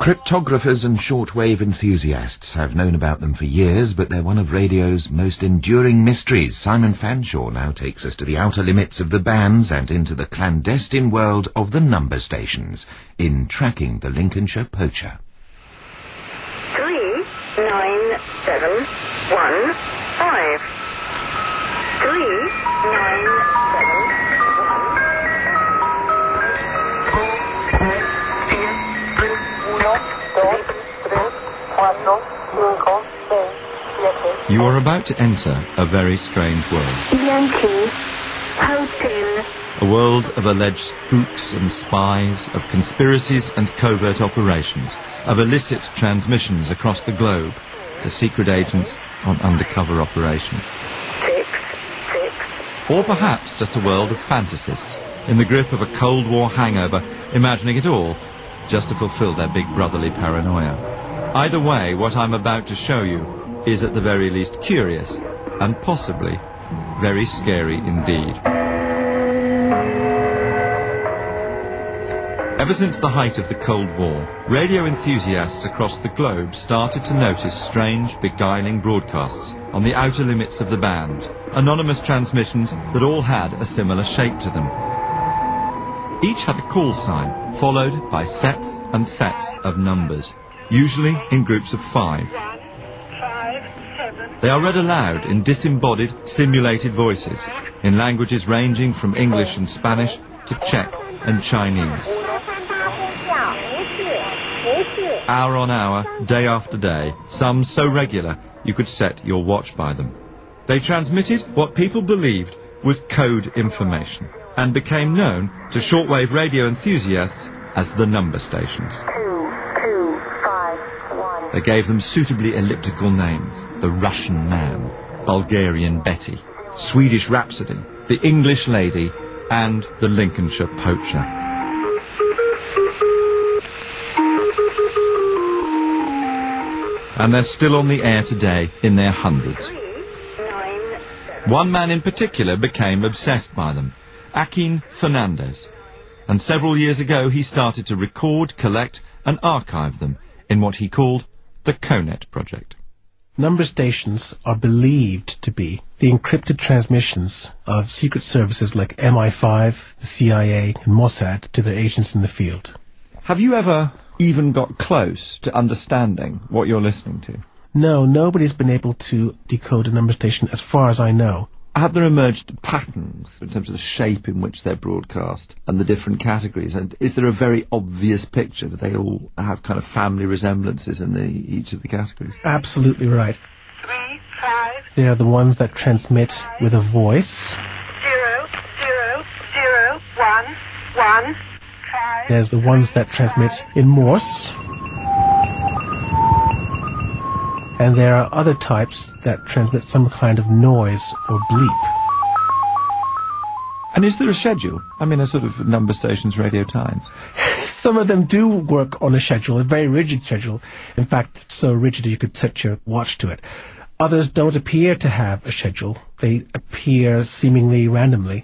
Cryptographers and shortwave enthusiasts have known about them for years, but they're one of radio's most enduring mysteries. Simon Fanshawe now takes us to the outer limits of the bands and into the clandestine world of the number stations in Tracking the Lincolnshire Poacher. 39715. 39715. You are about to enter a very strange world. Yankee Hotel. A world of alleged spooks and spies, of conspiracies and covert operations, of illicit transmissions across the globe, to secret agents on undercover operations. 666. Or perhaps just a world of fantasists, in the grip of a Cold War hangover, imagining it all, just to fulfill their big brotherly paranoia. Either way, what I'm about to show you is at the very least curious, and possibly very scary indeed. Ever since the height of the Cold War, radio enthusiasts across the globe started to notice strange, beguiling broadcasts on the outer limits of the band, anonymous transmissions that all had a similar shape to them. Each had a call sign, followed by sets and sets of numbers, usually in groups of 5. They are read aloud in disembodied, simulated voices, in languages ranging from English and Spanish to Czech and Chinese. Hour on hour, day after day, some so regular you could set your watch by them. They transmitted what people believed was code information, and became known to shortwave radio enthusiasts as the number stations. 2251. They gave them suitably elliptical names: the Russian Man, Bulgarian Betty, Swedish Rhapsody, the English Lady, and the Lincolnshire Poacher. And they're still on the air today in their hundreds. One man in particular became obsessed by them, Joaquin Fernandez, and several years ago he started to record, collect and archive them in what he called the CONET project. Number stations are believed to be the encrypted transmissions of secret services like MI5, the CIA and Mossad to their agents in the field. Have you ever even got close to understanding what you're listening to? No, nobody's been able to decode a number station as far as I know. Have there emerged patterns in terms of the shape in which they're broadcast and the different categories? And is there a very obvious picture that they all have kind of family resemblances in each of the categories? Absolutely right. 3, 5, They are the ones that transmit with a voice. 0, 0, 0, 1, 1, 5. There's the ones that transmit in Morse. And there are other types that transmit some kind of noise or bleep. And is there a schedule? I mean, a sort of number station's radio time? Some of them do work on a schedule, a very rigid schedule. In fact, so rigid that you could set your watch to it. Others don't appear to have a schedule. They appear seemingly randomly.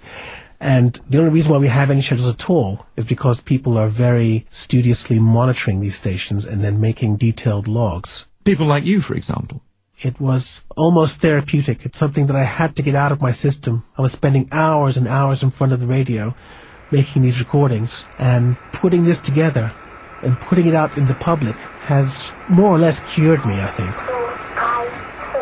And the only reason why we have any schedules at all is because people are very studiously monitoring these stations and then making detailed logs. People like you, for example. It was almost therapeutic. It's something that I had to get out of my system. I was spending hours and hours in front of the radio making these recordings, and putting this together and putting it out in the public has more or less cured me, I think.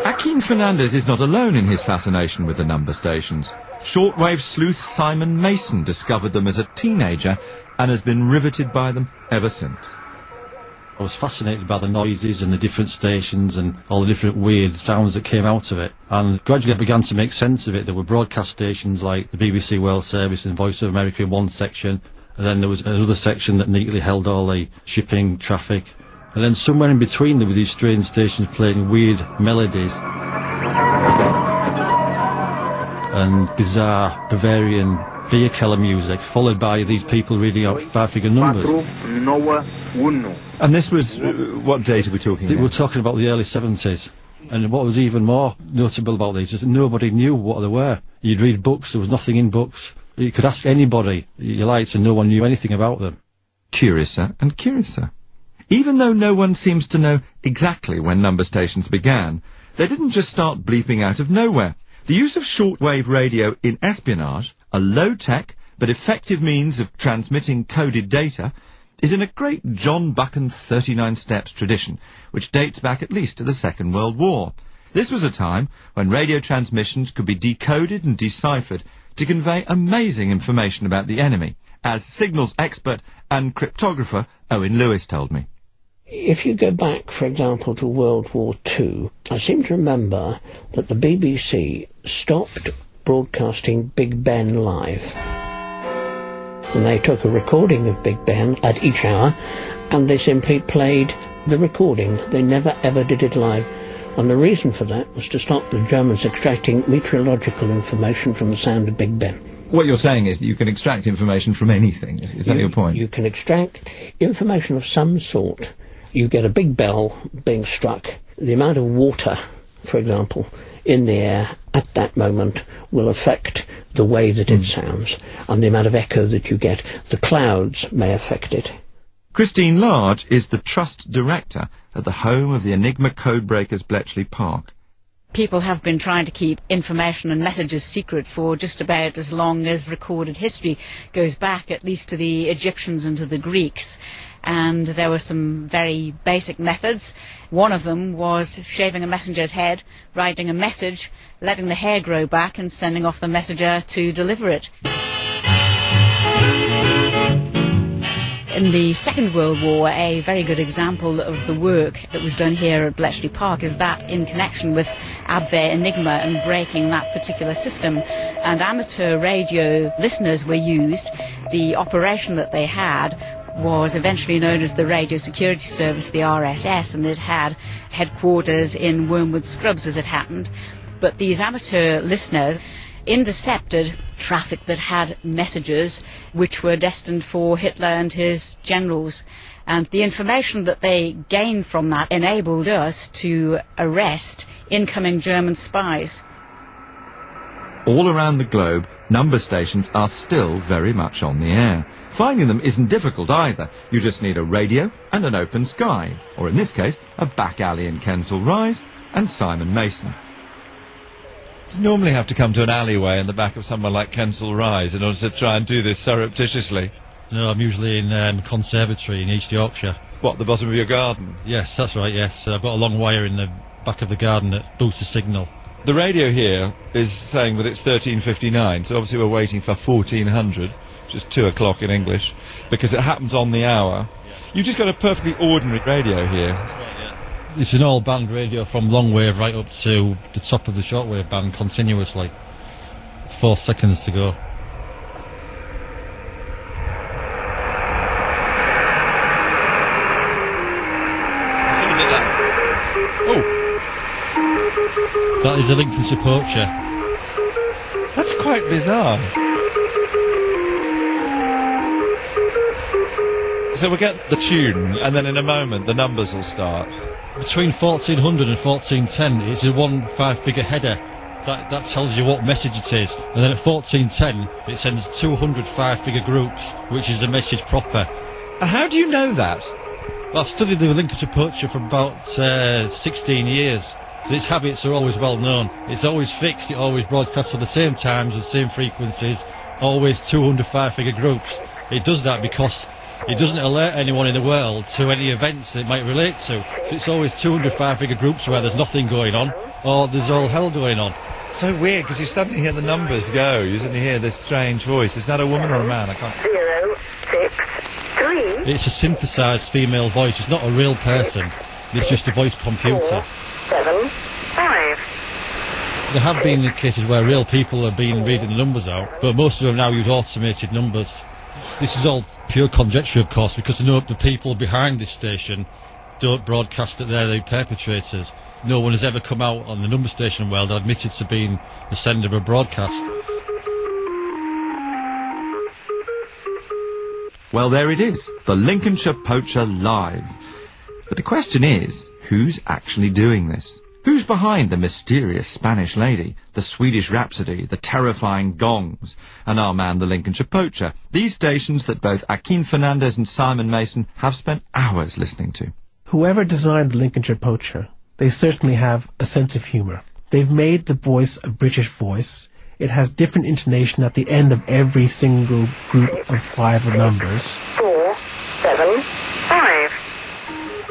Joaquin Fernandez is not alone in his fascination with the number stations. Shortwave sleuth Simon Mason discovered them as a teenager and has been riveted by them ever since. I was fascinated by the noises and the different stations and all the different weird sounds that came out of it. And gradually I began to make sense of it. There were broadcast stations like the BBC World Service and Voice of America in one section. And then there was another section that neatly held all the shipping traffic. And then somewhere in between there were these strange stations playing weird melodies and bizarre Bavarian vehicular music, followed by these people reading out 5-figure numbers. And this was, what date are we talking about? We're talking about the early 70s. And what was even more notable about these is that nobody knew what they were. You'd read books, there was nothing in books. You could ask anybody you liked and no one knew anything about them. Curiouser and curiouser. Even though no one seems to know exactly when number stations began, they didn't just start bleeping out of nowhere. The use of shortwave radio in espionage, a low-tech but effective means of transmitting coded data, is in a great John Buchan 39 Steps tradition, which dates back at least to the Second World War. This was a time when radio transmissions could be decoded and deciphered to convey amazing information about the enemy, as signals expert and cryptographer Owen Lewis told me. If you go back, for example, to World War II, I seem to remember that the BBC stopped broadcasting Big Ben live. And they took a recording of Big Ben at each hour, and they simply played the recording. They never ever did it live. And the reason for that was to stop the Germans extracting meteorological information from the sound of Big Ben. What you're saying is that you can extract information from anything. Is that your point? You can extract information of some sort. You get a big bell being struck. The amount of water, for example, in the air at that moment will affect the way that it sounds, and the amount of echo that you get. The clouds may affect it. Christine Large is the Trust Director at the home of the Enigma Codebreakers Bletchley Park. People have been trying to keep information and messages secret for just about as long as recorded history goes back, at least to the Egyptians and to the Greeks. And there were some very basic methods. One of them was shaving a messenger's head, writing a message, letting the hair grow back and sending off the messenger to deliver it. In the Second World War, a very good example of the work that was done here at Bletchley Park is that in connection with Abwehr Enigma and breaking that particular system. And amateur radio listeners were used. The operation that they had was eventually known as the Radio Security Service, the RSS, and it had headquarters in Wormwood Scrubs, as it happened. But these amateur listeners intercepted traffic that had messages which were destined for Hitler and his generals. And the information that they gained from that enabled us to arrest incoming German spies. All around the globe, number stations are still very much on the air. Finding them isn't difficult either. You just need a radio and an open sky, or in this case, a back alley in Kensal Rise and Simon Mason. Do you normally have to come to an alleyway in the back of somewhere like Kensal Rise in order to try and do this surreptitiously? No, I'm usually in Conservatory in East Yorkshire. What, the bottom of your garden? Yes, that's right, yes. I've got a long wire in the back of the garden that boosts the signal. The radio here is saying that it's 13:59, so obviously we're waiting for 1400, which is 2 o'clock in English, because it happens on the hour. You've just got a perfectly ordinary radio here. It's an all-band radio from long wave right up to the top of the shortwave band continuously. 4 seconds to go. Oh! That is the Lincolnshire Poacher. That's quite bizarre. So we'll get the tune, and then in a moment the numbers will start. Between 1400 and 1410, it's a 1 5-figure header. That tells you what message it is. And then at 1410, it sends 200 5-figure groups, which is the message proper. And how do you know that? Well, I've studied the Lincolnshire Poacher for about 16 years. So its habits are always well known. It's always fixed, it always broadcasts at the same times, the same frequencies, always 200 5-figure groups. It does that because it doesn't alert anyone in the world to any events that it might relate to. So it's always 200 5-figure groups where there's nothing going on, or there's all hell going on. So weird, because you suddenly hear the numbers go, you suddenly hear this strange voice. Is that a woman or a man? I can't... 0, 6, 3. It's a synthesised female voice, it's not a real person, it's just a voice computer. 7, 5. There have been cases where real people have been reading the numbers out, but most of them now use automated numbers. This is all pure conjecture, of course, because the people behind this station don't broadcast that they're the perpetrators. No one has ever come out on the number station world and admitted to being the sender of a broadcast. Well, there it is, the Lincolnshire Poacher live. But the question is, who's actually doing this? Who's behind the mysterious Spanish lady, the Swedish Rhapsody, the terrifying gongs, and our man the Lincolnshire Poacher? These stations that both Joaquin Fernandez and Simon Mason have spent hours listening to. Whoever designed the Lincolnshire Poacher, they certainly have a sense of humour. They've made the voice a British voice. It has different intonation at the end of every single group of 5 numbers. 4, 7, 5.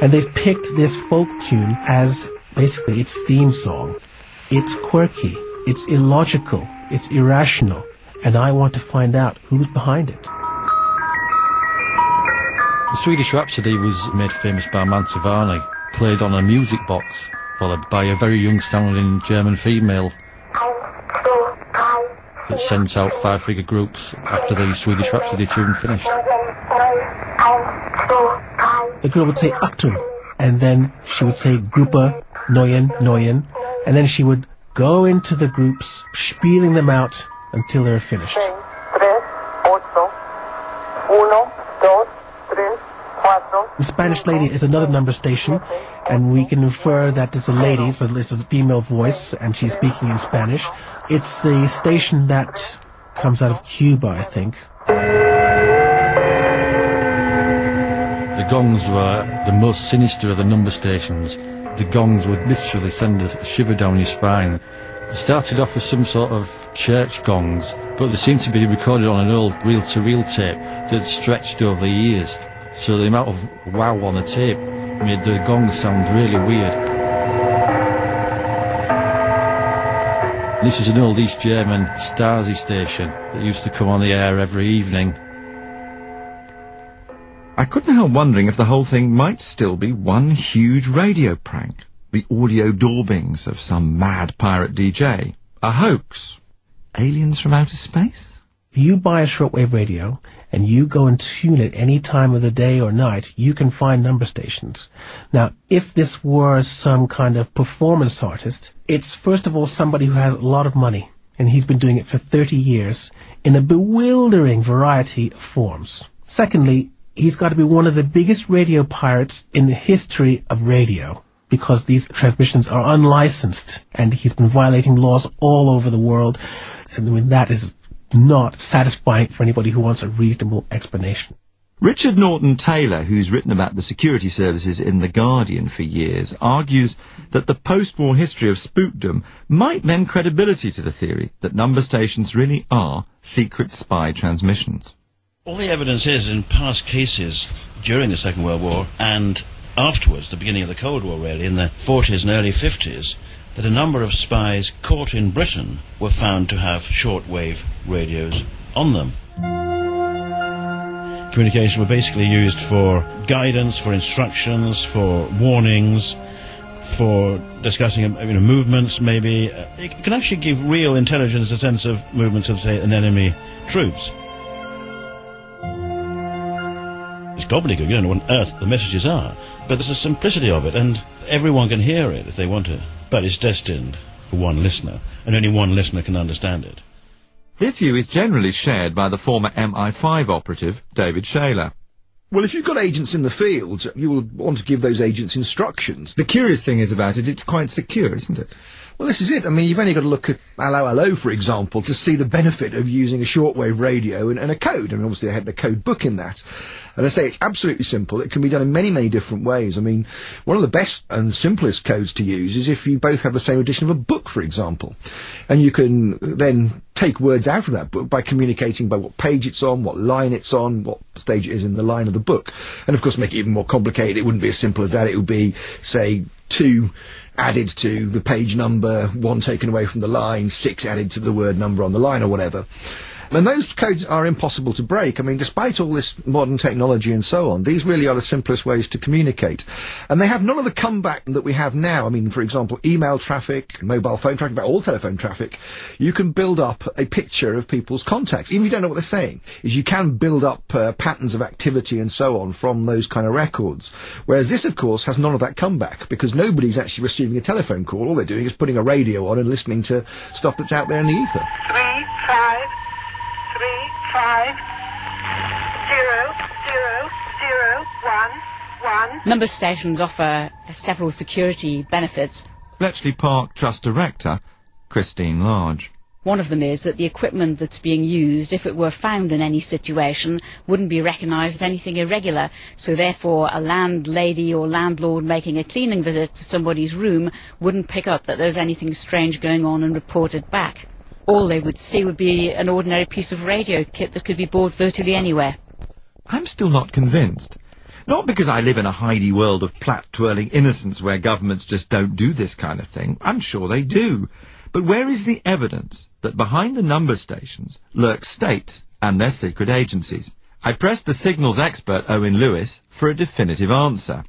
And they've picked this folk tune as basically its theme song. It's quirky, it's illogical, it's irrational, and I want to find out who's behind it. The Swedish Rhapsody was made famous by Mantovani, played on a music box, followed by a very young-sounding German female that sent out 5-figure groups after the Swedish Rhapsody tune finished. The girl would say Achtung, and then she would say Gruppe, Neuen, Neuen, and then she would go into the groups, spieling them out until they were finished. The Spanish lady is another number station, and we can infer that it's a lady, so it's a female voice, and she's speaking in Spanish. It's the station that comes out of Cuba, I think. The gongs were the most sinister of the number stations. The gongs would literally send a shiver down your spine. They started off with some sort of church gongs, but they seemed to be recorded on an old reel-to-reel tape that stretched over the years. So the amount of wow on the tape made the gongs sound really weird. This was an old East German Stasi station that used to come on the air every evening. I couldn't help wondering if the whole thing might still be one huge radio prank, the audio daubings of some mad pirate DJ, a hoax, aliens from outer space. If you buy a shortwave radio and you go and tune it any time of the day or night, you can find number stations. Now, if this were some kind of performance artist, it's first of all somebody who has a lot of money, and he's been doing it for 30 years in a bewildering variety of forms. Secondly, he's got to be one of the biggest radio pirates in the history of radio, because these transmissions are unlicensed, and he's been violating laws all over the world. And I mean, that is not satisfying for anybody who wants a reasonable explanation. Richard Norton Taylor, who's written about the security services in The Guardian for years, argues that the post-war history of spookdom might lend credibility to the theory that number stations really are secret spy transmissions. All the evidence is in past cases during the Second World War and afterwards, the beginning of the Cold War really, in the 40s and early 50s, that a number of spies caught in Britain were found to have shortwave radios on them. Communication were basically used for guidance, for instructions, for warnings, for discussing movements maybe. It can actually give real intelligence a sense of movements of, say, an enemy troops. It's gobbledygook, you don't know what on earth the messages are, but there's a simplicity of it, and everyone can hear it if they want to. But it's destined for one listener, and only one listener can understand it. This view is generally shared by the former MI5 operative, David Shaler. Well, if you've got agents in the field, you will want to give those agents instructions. The curious thing is about it, it's quite secure, isn't it? Well, this is it. I mean, you've only got to look at Hello Hello, for example, to see the benefit of using a shortwave radio and a code. I mean, obviously they had the code book in that. And I say it's absolutely simple. It can be done in many, many different ways. I mean, one of the best and simplest codes to use is if you both have the same edition of a book, for example. And you can then take words out of that book by communicating by what page it's on, what line it's on, what stage it is in the line of the book. And of course, make it even more complicated. It wouldn't be as simple as that. It would be, say, 2 added to the page number, 1 taken away from the line, 6 added to the word number on the line, or whatever. And those codes are impossible to break. I mean, despite all this modern technology and so on, these really are the simplest ways to communicate. And they have none of the comeback that we have now. I mean, for example, email traffic, mobile phone traffic, about all telephone traffic, you can build up a picture of people's contacts, even if you don't know what they're saying. Is you can build up patterns of activity and so on from those kind of records. Whereas this, of course, has none of that comeback, because nobody's actually receiving a telephone call. All they're doing is putting a radio on and listening to stuff that's out there in the ether. 3, 5, 3, 5, 0, 0, 0, 1, 1. Number stations offer several security benefits. Bletchley Park Trust Director, Christine Large. One of them is that the equipment that's being used, if it were found in any situation, wouldn't be recognised as anything irregular. So therefore a landlady or landlord making a cleaning visit to somebody's room wouldn't pick up that there's anything strange going on and report it back. All they would see would be an ordinary piece of radio kit that could be bought virtually anywhere. I'm still not convinced. Not because I live in a Heidi world of plait-twirling innocence where governments just don't do this kind of thing. I'm sure they do. But where is the evidence that behind the number stations lurk states and their secret agencies? I pressed the signals expert Owen Lewis for a definitive answer.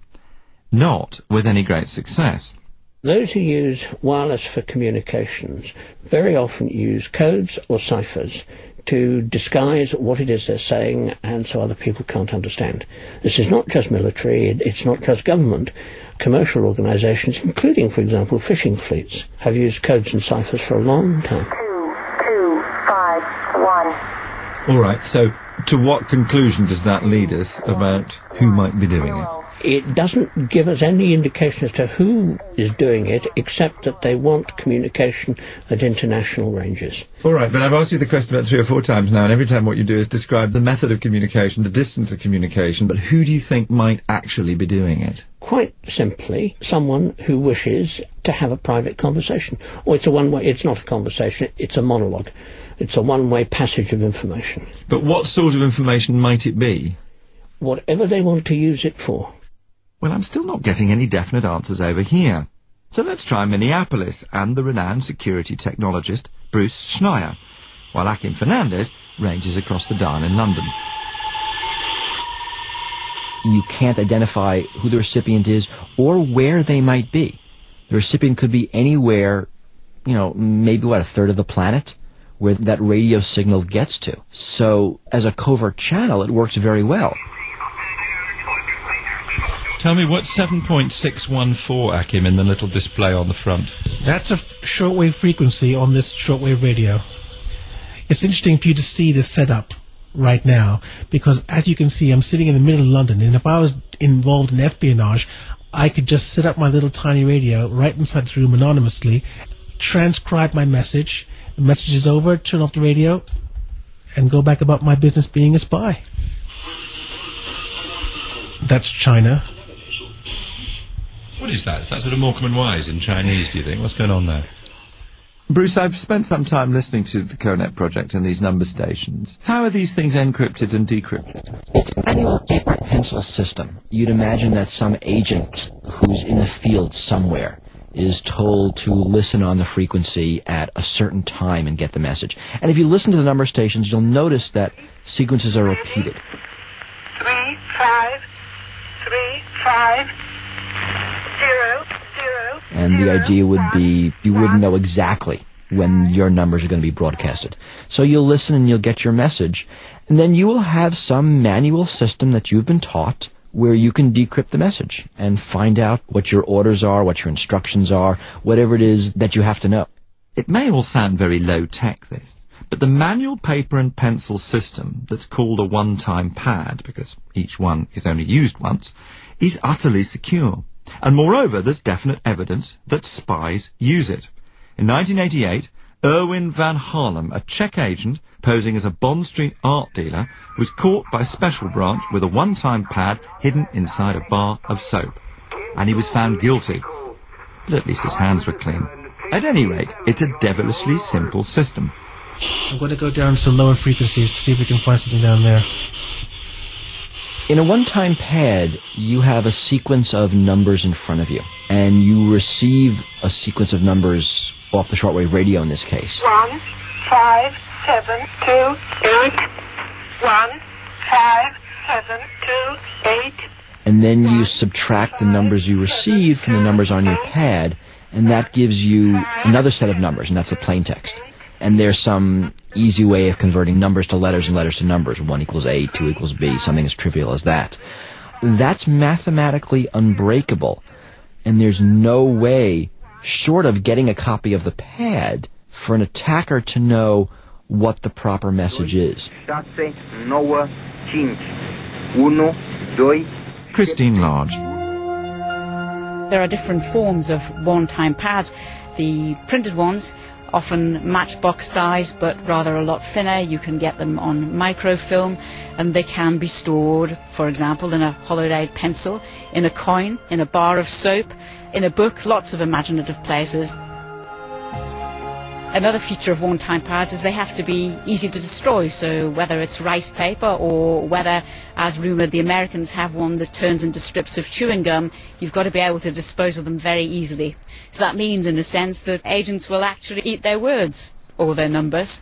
Not with any great success. Those who use wireless for communications very often use codes or ciphers to disguise what it is they're saying, and so other people can't understand. This is not just military, it's not just government. Commercial organisations, including, for example, fishing fleets, have used codes and ciphers for a long time. 2251. All right, so to what conclusion does that lead us about who might be doing it? It doesn't give us any indication as to who is doing it, except that they want communication at international ranges. All right, but I've asked you the question about 3 or 4 times now, and every time what you do is describe the method of communication, the distance of communication, but who do you think might actually be doing it? Quite simply, someone who wishes to have a private conversation. Or it's not a conversation, it's a monologue. It's a one-way passage of information. But what sort of information might it be? Whatever they want to use it for. Well, I'm still not getting any definite answers over here. So let's try Minneapolis and the renowned security technologist Bruce Schneier, while Akim Fernandez ranges across the Darn in London. You can't identify who the recipient is or where they might be. The recipient could be anywhere, maybe a third of the planet where that radio signal gets to. So as a covert channel, it works very well. Tell me, what's 7.614, Akim, in the little display on the front? That's a shortwave frequency on this shortwave radio. It's interesting for you to see this setup right now, because as you can see, I'm sitting in the middle of London, and if I was involved in espionage, I could just set up my little tiny radio right inside the room anonymously, transcribe my message, the message is over, turn off the radio, and go back about my business being a spy. That's China. What is that? Is that sort of Morecambe and Wise in Chinese, do you think? What's going on there? Bruce, I've spent some time listening to the CONET project and these number stations. How are these things encrypted and decrypted? It's a manual paper pencil system. You'd imagine that some agent who's in the field somewhere is told to listen on the frequency at a certain time and get the message. And if you listen to the number stations, you'll notice that sequences are repeated. 3535 0 0. And the idea would be you wouldn't know exactly when your numbers are going to be broadcasted. So you'll listen and you'll get your message, and then you will have some manual system that you've been taught where you can decrypt the message and find out what your orders are, what your instructions are, whatever it is that you have to know. It may all sound very low-tech, this, but the manual paper and pencil system that's called a one-time pad, because each one is only used once, is utterly secure. And moreover, there's definite evidence that spies use it. In 1988, Erwin van Harlem, a Czech agent posing as a Bond Street art dealer, was caught by Special Branch with a one-time pad hidden inside a bar of soap. And he was found guilty. But at least his hands were clean. At any rate, it's a devilishly simple system. I'm going to go down to lower frequencies to see if we can find something down there. In a one-time pad, you have a sequence of numbers in front of you, and you receive a sequence of numbers off the shortwave radio in this case. 1 5 7 2 8 1 5 7 2 8. And then you subtract the numbers you received from the numbers on your pad, and that gives you another set of numbers, and that's the plain text. And there's some easy way of converting numbers to letters and letters to numbers. 1 equals A, 2 equals B, something as trivial as that. That's mathematically unbreakable, and there's no way, short of getting a copy of the pad, for an attacker to know what the proper message is. Christine Large. There are different forms of one-time pads. The printed ones, often matchbox size but rather a lot thinner. You can get them on microfilm, and they can be stored, for example, in a hollowed-out pencil, in a coin, in a bar of soap, in a book, lots of imaginative places. Another feature of one-time pads is they have to be easy to destroy, so whether it's rice paper or whether, as rumoured, the Americans have one that turns into strips of chewing gum, you've got to be able to dispose of them very easily. So that means, in a sense, that agents will actually eat their words, or their numbers.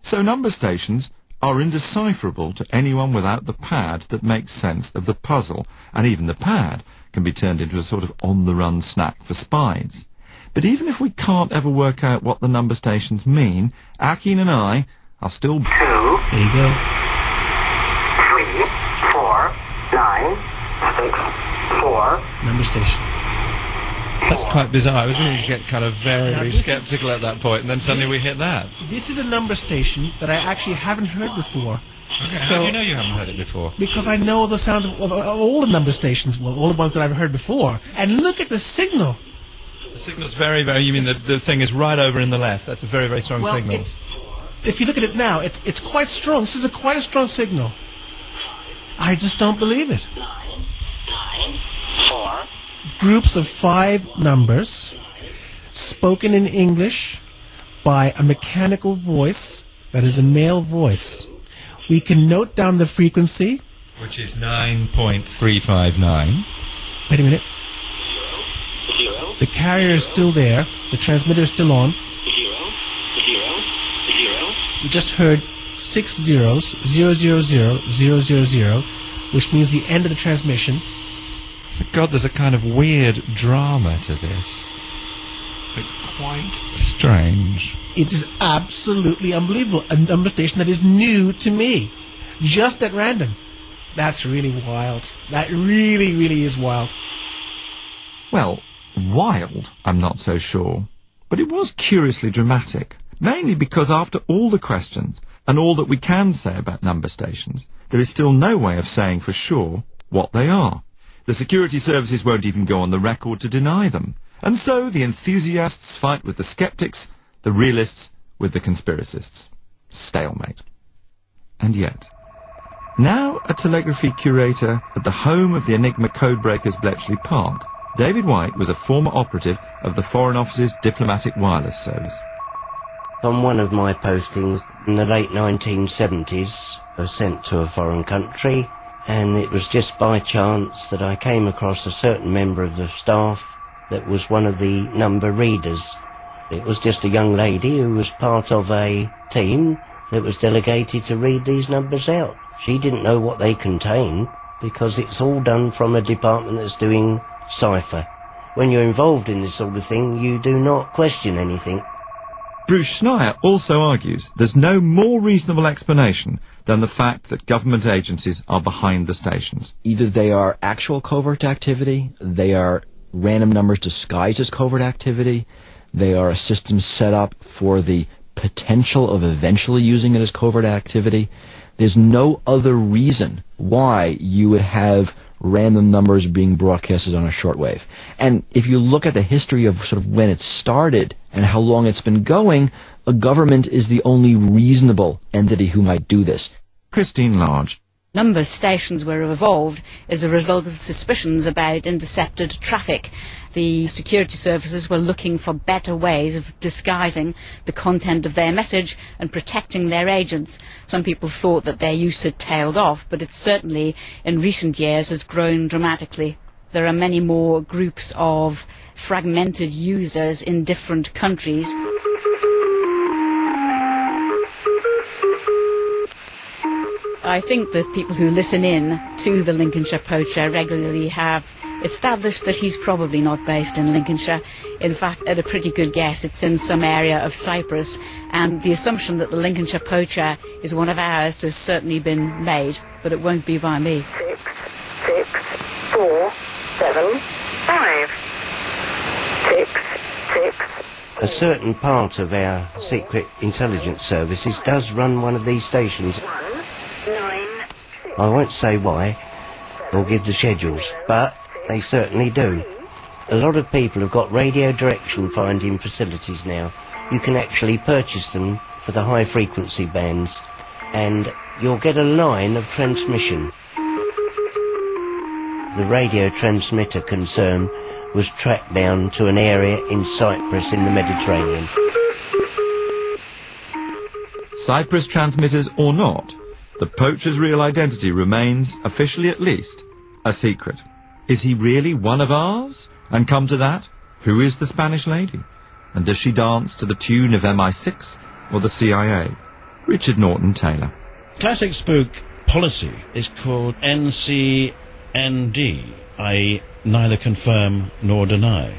So number stations are indecipherable to anyone without the pad that makes sense of the puzzle, and even the pad can be turned into a sort of on-the-run snack for spies. But even if we can't ever work out what the number stations mean, Akin and I are still... 2. There you go. 3, 4, 9, 6, 4. Number station. That's quite bizarre. I was beginning to get kind of very sceptical at that point, and then suddenly we hit that. This is a number station that I actually haven't heard before. Okay, so, how do you know you haven't heard it before? Because I know the sounds of all the number stations, well, all the ones that I've heard before. And look at the signal. The signal's very, very... You mean the thing is right over in the left? That's a very, very strong signal. If you look at it now, it's quite strong. This is quite a strong signal. I just don't believe it. 9, 4. Groups of 5 numbers, spoken in English by a mechanical voice that is a male voice. We can note down the frequency, which is 9.359. Wait a minute. The carrier is still there. The transmitter is still on. 0. We just heard 6 zeros, 000, 000, which means the end of the transmission. So God, there's a kind of weird drama to this. It's quite strange. It is absolutely unbelievable. A number station that is new to me. Just at random. That's really wild. That really, really is wild. Well, wild, I'm not so sure. But it was curiously dramatic. Mainly because after all the questions, and all that we can say about number stations, there is still no way of saying for sure what they are. The security services won't even go on the record to deny them. And so the enthusiasts fight with the sceptics, the realists with the conspiracists. Stalemate. And yet, now a telegraphy curator at the home of the Enigma codebreakers Bletchley Park, David White was a former operative of the Foreign Office's Diplomatic Wireless Service. On one of my postings in the late 1970s, I was sent to a foreign country, and it was just by chance that I came across a certain member of the staff that was one of the number readers. It was just a young lady who was part of a team that was delegated to read these numbers out. She didn't know what they contain, because it's all done from a department that's doing cipher. When you're involved in this sort of thing, you do not question anything. Bruce Schneier also argues there's no more reasonable explanation than the fact that government agencies are behind the stations. Either they are actual covert activity, they are random numbers disguised as covert activity, they are a system set up for the potential of eventually using it as covert activity. There's no other reason why you would have random numbers being broadcasted on a shortwave. And if you look at the history of sort of when it started and how long it's been going, a government is the only reasonable entity who might do this. Christine Large. Number stations were evolved as a result of suspicions about intercepted traffic. The security services were looking for better ways of disguising the content of their message and protecting their agents. Some people thought that their use had tailed off, but it certainly in recent years has grown dramatically. There are many more groups of fragmented users in different countries. I think that people who listen in to the Lincolnshire Poacher regularly have established that he's probably not based in Lincolnshire. In fact, at a pretty good guess, it's in some area of Cyprus, and the assumption that the Lincolnshire Poacher is one of ours has certainly been made, but it won't be by me. 6, 6, 4, 7, 5. 6, 6. A certain part of our secret intelligence services does run one of these stations. 1, 9. I won't say why, or give the schedules, but they certainly do. A lot of people have got radio direction finding facilities now. You can actually purchase them for the high frequency bands, and you'll get a line of transmission. The radio transmitter concerned was tracked down to an area in Cyprus in the Mediterranean. Cyprus transmitters or not, the poacher's real identity remains, officially at least, a secret. Is he really one of ours? And come to that, who is the Spanish lady? And does she dance to the tune of MI6 or the CIA? Richard Norton Taylor. Classic spook policy is called NCND, i.e. neither confirm nor deny.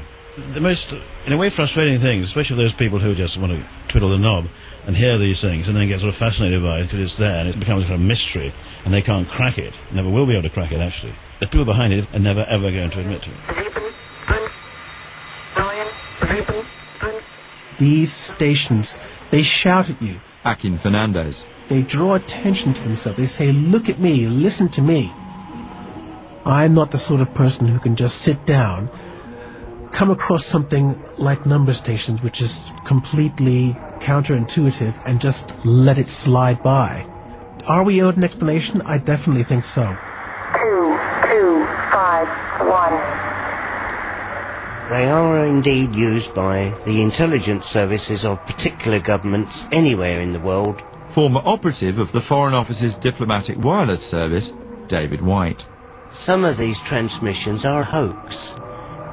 The most, in a way, frustrating thing, especially for those people who just want to twiddle the knob and hear these things and then get sort of fascinated by it because it's there and it becomes a kind of mystery and they can't crack it, never will be able to crack it actually. The people behind it are never ever going to admit to it. These stations, they shout at you. Akin Fernandez. They draw attention to themselves. They say, look at me, listen to me. I'm not the sort of person who can just sit down, come across something like number stations, which is completely counterintuitive, and just let it slide by. Are we owed an explanation? I definitely think so. 2251. They are indeed used by the intelligence services of particular governments anywhere in the world. Former operative of the Foreign Office's Diplomatic Wireless Service, David White. Some of these transmissions are hoax,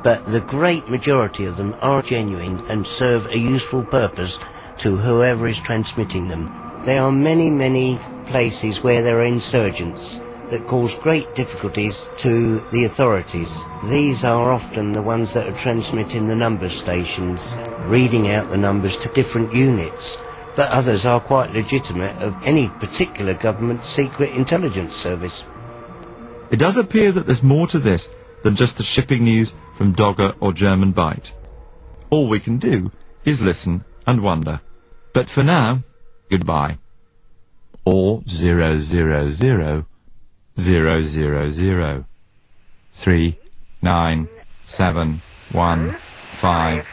but the great majority of them are genuine and serve a useful purpose to whoever is transmitting them. There are many, many places where there are insurgents that cause great difficulties to the authorities. These are often the ones that are transmitting the number stations, reading out the numbers to different units, but others are quite legitimate of any particular government secret intelligence service. It does appear that there's more to this than just the shipping news from Dogger or German Bite. All we can do is listen and wonder. But for now, goodbye. Or 000 000 3 9 7 1 5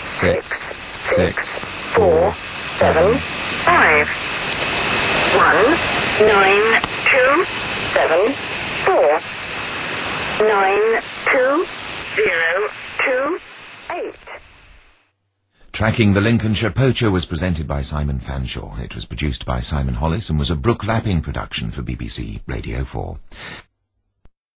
6 6 4 7 5 1 9 2 7 4 9 2 0 2 8. Tracking the Lincolnshire Poacher was presented by Simon Fanshawe. It was produced by Simon Hollis and was a Brooke Lappin production for BBC Radio 4.